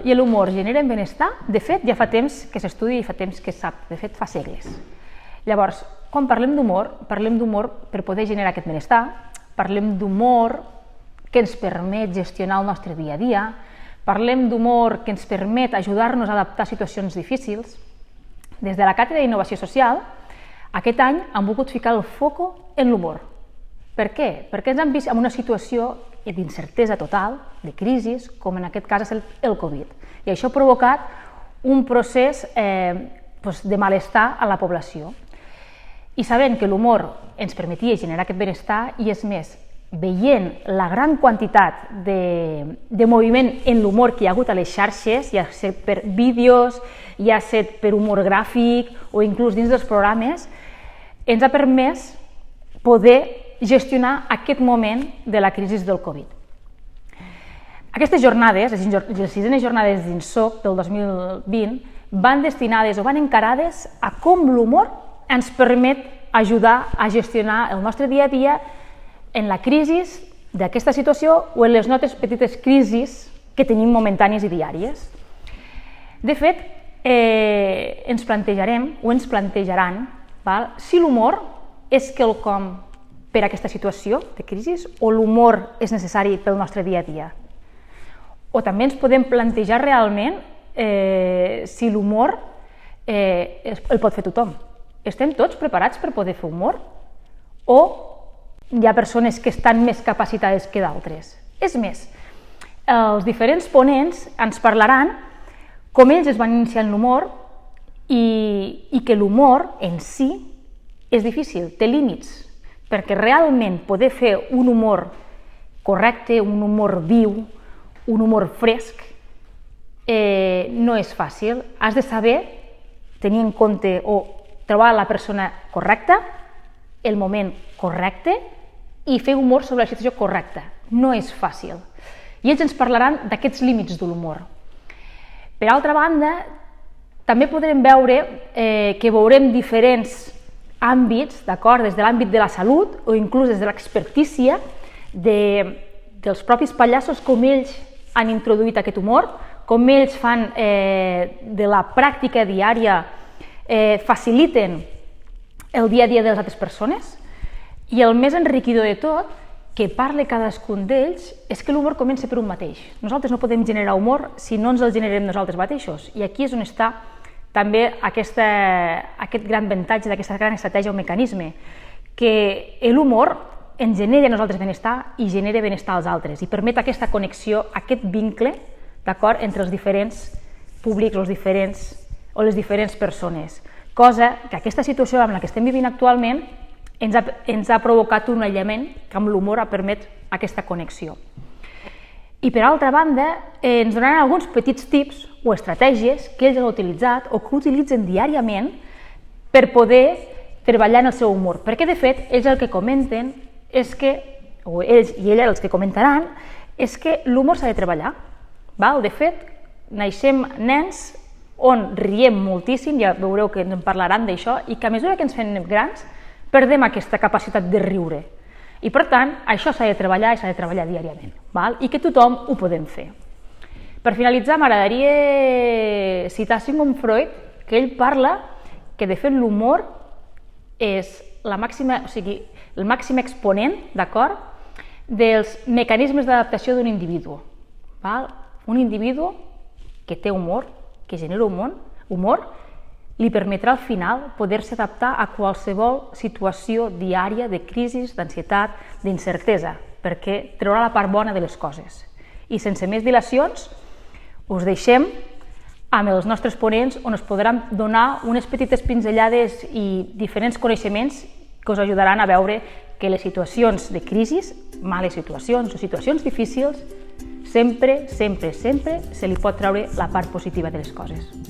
i l'humor generen benestar, de fet, ja fa temps que s'estudia i fa temps que es sap, de fet, fa segles. Llavors, quan parlem d'humor per poder generar aquest benestar, parlem d'humor que ens permet gestionar el nostre dia a dia, parlem d'humor que ens permet ajudar-nos a adaptar a situacions difícils. Des de la Càtedra d'Innovació Social, aquest any han volgut ficar el foco en l'humor. Per què? Perquè ens han vist en una situació d'incertesa total, de crisi, com en aquest cas és el Covid. I això ha provocat un procés de malestar a la població. I sabent que l'humor ens permetia generar aquest benestar, i és més, veient la gran quantitat de moviment en l'humor que hi ha hagut a les xarxes, ja sigui per vídeos, ja sigui per humor gràfic o inclús dins dels programes, ens ha permès poder gestionar aquest moment de la crisi del Covid. Aquestes jornades, les 6enes jornades d'INSOC del 2020, van destinades o van encarades a com l'humor ens permet ajudar a gestionar el nostre dia a dia en la crisi d'aquesta situació o en les nostres petites crisis que tenim momentànies i diàries. De fet, ens plantejarem o ens plantejaran si l'humor és quelcom per a aquesta situació de crisi o l'humor és necessari pel nostre dia a dia. O també ens podem plantejar realment si l'humor el pot fer tothom. Estem tots preparats per poder fer humor? O hi ha persones que estan més capacitades que d'altres? És més, els diferents ponents ens parlaran com ells es van iniciar en l'humor i que l'humor en si és difícil, té límits, perquè realment poder fer un humor correcte, un humor viu, un humor fresc, no és fàcil. Has de saber tenir en compte o trobar la persona correcta, el moment correcte i fer humor sobre la situació correcta. No és fàcil. I ells ens parlaran d'aquests límits de l'humor. Per altra banda, també podrem veure que veurem diferents àmbits, des de l'àmbit de la salut o inclús des de l'expertícia dels propis pallassos, com ells han introduït aquest humor, com ells fan de la pràctica diària, faciliten el dia a dia de les altres persones. I el més enriquidor de tot, que parla cadascun d'ells, és que l'humor comença per un mateix. Nosaltres no podem generar humor si no ens el generem nosaltres mateixos. I aquí és on està també aquest gran avantatge d'aquesta gran estratègia o mecanisme, que l'humor ens genera a nosaltres benestar i genera benestar als altres i permet aquesta connexió, aquest vincle entre els diferents públics o les diferents persones. Cosa que aquesta situació amb la que estem vivint actualment ens ha provocat un aïllament que amb l'humor permet aquesta connexió. I per altra banda, ens donaran alguns petits tips o estratègies que ells han utilitzat o que utilitzen diàriament per poder treballar en el seu humor. Perquè, de fet, ells el que comenten és que, o ells i elles els que comentaran, és que l'humor s'ha de treballar. De fet, naixem nens on riem moltíssim, ja veureu que ens parlaran d'això, i que a mesura que ens fem grans perdem aquesta capacitat de riure. I per tant, això s'ha de treballar i s'ha de treballar diàriament, i que tothom ho podem fer. Per finalitzar, m'agradaria citar Sigmund Freud, que ell parla que de fet l'humor és el màxim exponent dels mecanismes d'adaptació d'un individu. Un individu que té humor, que genera humor, li permetrà al final poder-se adaptar a qualsevol situació diària de crisi, d'ansietat, d'incertesa, perquè treurà la part bona de les coses. I sense més dilacions, us deixem amb els nostres ponents on us podran donar unes petites pinzellades i diferents coneixements que us ajudaran a veure que les situacions de crisi, males situacions o situacions difícils, sempre se li pot treure la part positiva de les coses.